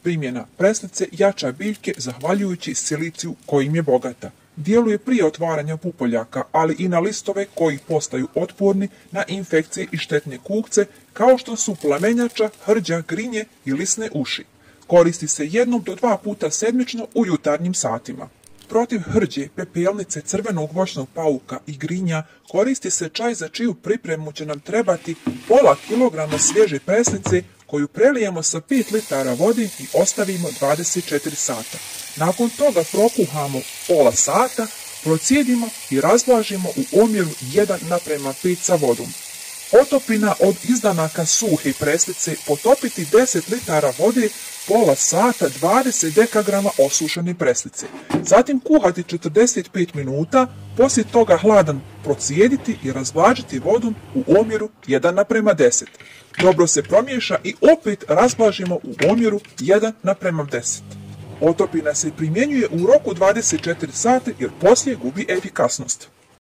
Primjena preslice jača biljke zahvaljujući siliciju kojim je bogata. Djeluje prije otvaranja pupoljaka, ali i na listove koji postaju otporni na infekcije i štetne kukce, kao što su plamenjača, hrđa, grinje i lisne uši. Koristi se 1 do 2 puta sedmično u jutarnjim satima. Protiv hrđe, pepelnice, crvenog voćnog pauka i grinja koristi se čaj za čiju pripremu će nam trebati pola kilograma svježe preslice koju prelijemo sa 5 litara vode i ostavimo 24 sata. Nakon toga prokuhamo pola sata, procijedimo i razvlažimo u omjeru 1:5 sa vodom. Otopina od izdanaka suhe preslice potopiti 10 litara vode, pola sata 20 dekagrama osušene preslice. Zatim kuhati 45 minuta, poslije toga hladan procijediti i razvlačiti vodom u omjeru 1:10. Dobro se promiješa i opet razvlažimo u omjeru 1:10. Otopina se primjenjuje u roku 24 sata jer poslije gubi efikasnost.